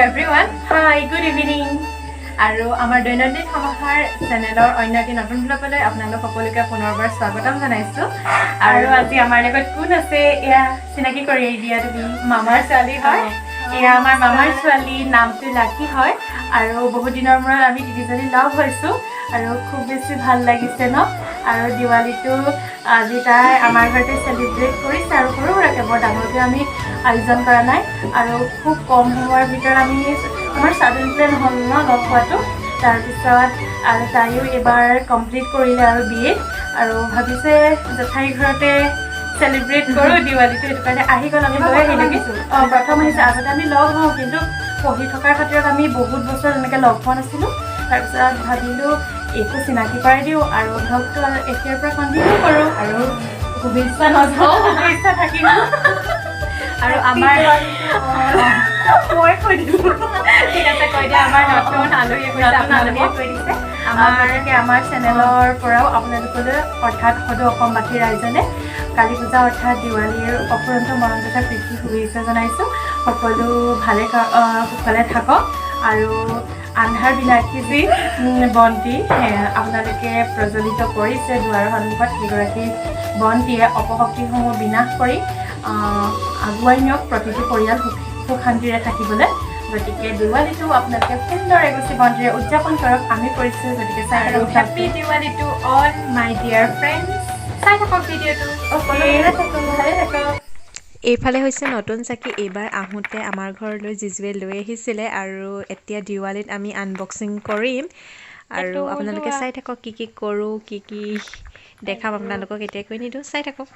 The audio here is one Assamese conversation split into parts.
everyone. Hi, good evening. আৰু আমাৰ দৈনন্দিন সমাহাৰ চেনেলৰ অন্য এটি নতুন ব্লগলৈ আপোনালোক সকলোকে পুনৰবাৰ স্বাগতম জনাইছো আৰু আজি আমাৰ লগত কোন আছে এয়া চিনাকি কৰি দিয়া তুমি মামাৰ ছোৱালী হয় এয়া আমাৰ মামাৰ ছোৱালী নামটো লাকি হয় আৰু বহুত দিনৰ মূৰত আমি তিনিজনী লগ হৈছো আৰু খুব বেছি ভাল লাগিছে ন আৰু দিৱালীটো আজি তাই আমাৰ ঘৰতে সেলিব্ৰেট কৰিছে আৰু সৰু সুৰাকে বৰ ডাঙৰকৈ আমি আয়োজন কৰা নাই আৰু খুব কম সময়ৰ ভিতৰত আমি আমাৰ সাধাৰণ প্লেন হ'ল ন লগ হোৱাটো তাৰপিছত আৰু তাইও এবাৰ কমপ্লিট কৰিলে আৰু BA আৰু ভাবিছে জেঠাই ঘৰতে সেলিব্ৰেট কৰোঁ দিৱালীটো সেইটো কাৰণে আহি গ'ল আমি লৈ আহিলোগৈ প্ৰথম আহিছে আগতে আমি লগ হওঁ কিন্তু পঢ়ি থকাৰ খাতিৰত আমি বহুত বছৰ এনেকৈ লগ পোৱা নাছিলোঁ তাৰপিছত ভাবিলোঁ একো চিনাকি কৰাই দিওঁ আৰু ভ্লগটো এতিয়াৰ পৰা কণ্টিনিউ কৰোঁ আৰু শুভেচ্ছা নজনাওঁ শুভেচ্ছা থাকিব আৰু আমাৰ মই কৈ দিলোঁ ঠিক আছে কৈ দিয়া আমাৰ নতুন আলহী কৈ দিছে আমাৰ চেনেলৰ পৰাও আপোনালোকলৈ অৰ্থাৎ সদৌ অসমবাসী ৰাইজনে কালী পূজা অৰ্থাৎ দিৱালীৰ অপৰন্ত মৰম তথা প্ৰীতি শুভেচ্ছা জনাইছোঁ সকলো ভালে থাকক আৰু আন্ধাৰ বিলাকী যি বন্তি আপোনালোকে প্ৰজ্বলিত কৰিছে দুৱাৰৰ সন্মুখত সেইগৰাকী বন্তিয়ে অপশক্তিসমূহ বিনাশ কৰি আগুৱাই নিয়ক প্ৰতিটো পৰিয়াল সুখ শান্তিৰে থাকিবলৈ গতিকে দিৱালীটো আপোনালোকে সুন্দৰ এগছি বন্তিৰে উদযাপন কৰক আমি কৰিছোঁ গতিকে চাই থাকক happy Diwali to all my dear friends চাই থাকক ভিডিঅ'টো ভালে থাকক এইফালে হৈছে নতুন চাকি এইবাৰ আহোঁতে আমাৰ ঘৰলৈ জিজুৱে লৈ আহিছিলে আৰু এতিয়া দিৱালীত আমি আনবক্সিং কৰিম আৰু আপোনালোকে চাই থাকক কি কৰোঁ কি দেখাম আপোনালোকক এতিয়া কৈ নিদিওঁ চাই থাকক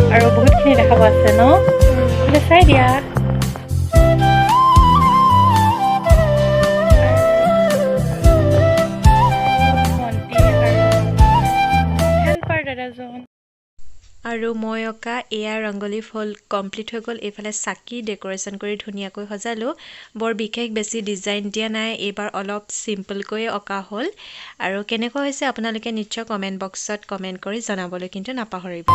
আৰু বহুতখিনি দেখাব আছে ন চাই দিয়া আৰু মই অঁকা এয়া ৰংগলী ফুল কমপ্লিট হৈ গ'ল এইফালে চাকি ডেক'ৰেশ্যন কৰি ধুনীয়াকৈ সজালোঁ বৰ বিশেষ বেছি ডিজাইন দিয়া নাই এইবাৰ অলপ চিম্পলকৈয়ে অঁকা হ'ল আৰু কেনেকুৱা হৈছে আপোনালোকে নিশ্চয় কমেণ্ট বক্সত কমেণ্ট কৰি জনাবলৈ কিন্তু নাপাহৰিব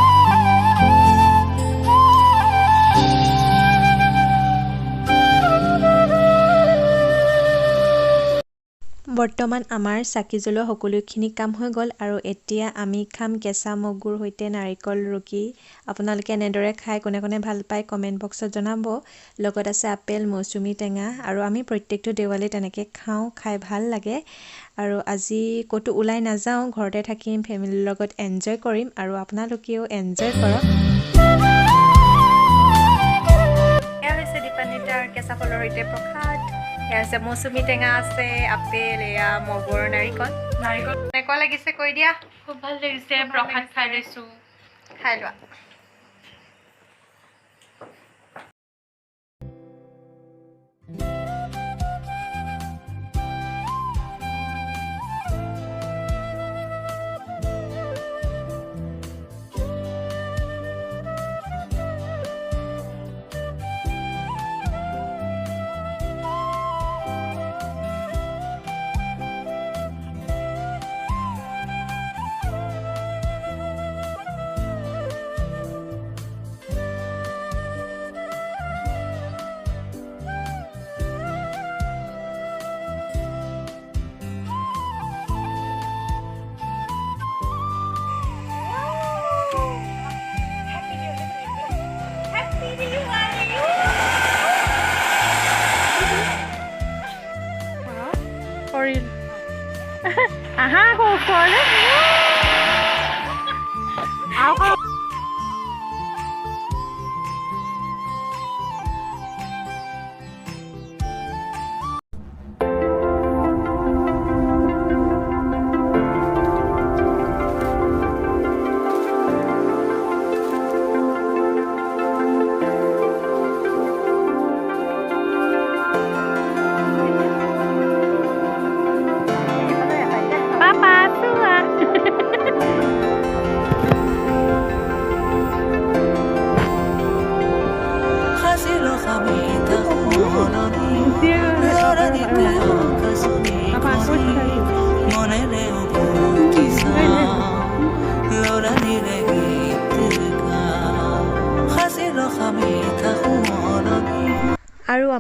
বৰ্তমান আমাৰ চাকি জ্বলোৱা সকলোখিনি কাম হৈ গ'ল আৰু এতিয়া আমি খাম কেঁচা মগুৰ সৈতে নাৰিকল ৰুকি আপোনালোকে এনেদৰে খাই কোনে কোনে ভাল পায় কমেণ্ট বক্সত জনাব লগত আছে আপেল মৌচুমী টেঙা আৰু আমি প্ৰত্যেকটো দেৱালী তেনেকৈ খাওঁ খাই ভাল লাগে আৰু আজি ক'তো ওলাই নাযাওঁ ঘৰতে থাকিম ফেমিলিৰ লগত এনজয় কৰিম আৰু আপোনালোকেও এনজয় কৰক এয়া হৈছে দীপান্বিতাৰ কেঁচা ফলৰ সৈতে প্ৰসাদ এয়া আছে মৌচুমী টেঙা আছে আপেল এয়া মগুৰ নাৰিকল কেনেকুৱা লাগিছে কৈ দিয়া খুব ভাল লাগিছে প্ৰসাদ খাই লৈছোঁ খাই লোৱা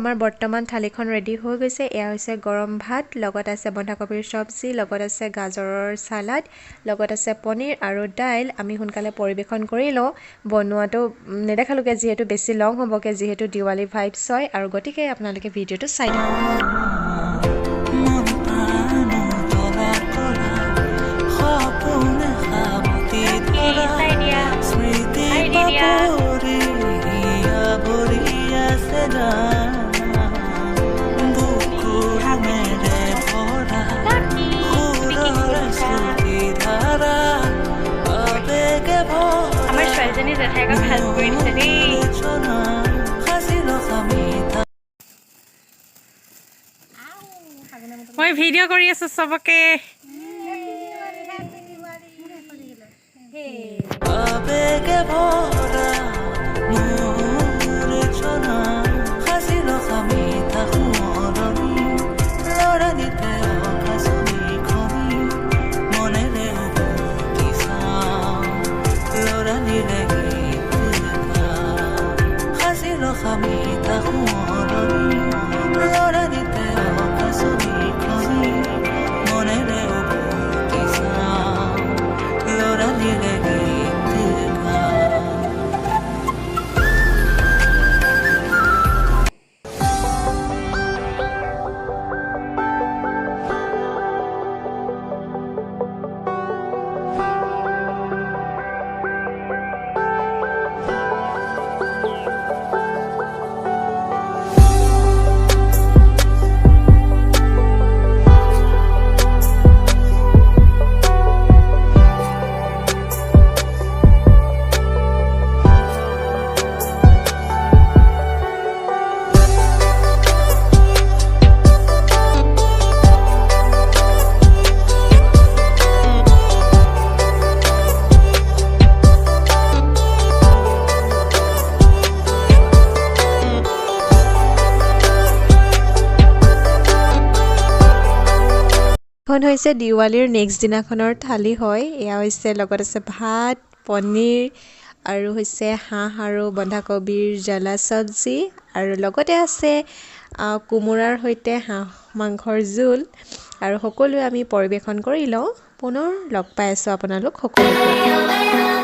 আমাৰ বৰ্তমান থালিখন ৰেডি হৈ গৈছে। এয়া হৈছে গৰম ভাত, লগত আছে বন্ধাকবিৰ চব্জি, লগত আছে গাজৰৰ চালাড, লগত আছে পনীৰ আৰু দাইল। আমি সোনকালে পৰিৱেশন কৰি লওঁ। বনোৱাটো নেদেখালোগে যিহেতু বেছি লং হ'বগে, যিহেতু দিৱালী ভাইবছ হয়, আৰু গতিকে আপোনালোকে ভিডিঅ'টো চাই থাকক। আমাৰ ছোৱালীজনী জেঠাইকক হেল্প কৰি দিছে দেই। মই ভিডিঅ' কৰি আছো চবকে। এখন হৈছে দিৱালীৰ নেক্সট দিনাখনৰ থালি হয়। এয়া হৈছে লগত আছে ভাত, পনীৰ আৰু হৈছে হাঁহ আৰু বন্ধাকবিৰ জ্বালা চব্জি, আৰু লগতে আছে কোমোৰাৰ সৈতে হাঁহ মাংসৰ জোল, আৰু সকলোৱে আমি পৰিৱেশন কৰি লওঁ। পুনৰ লগ পাই আছোঁ আপোনালোক সকলোকে।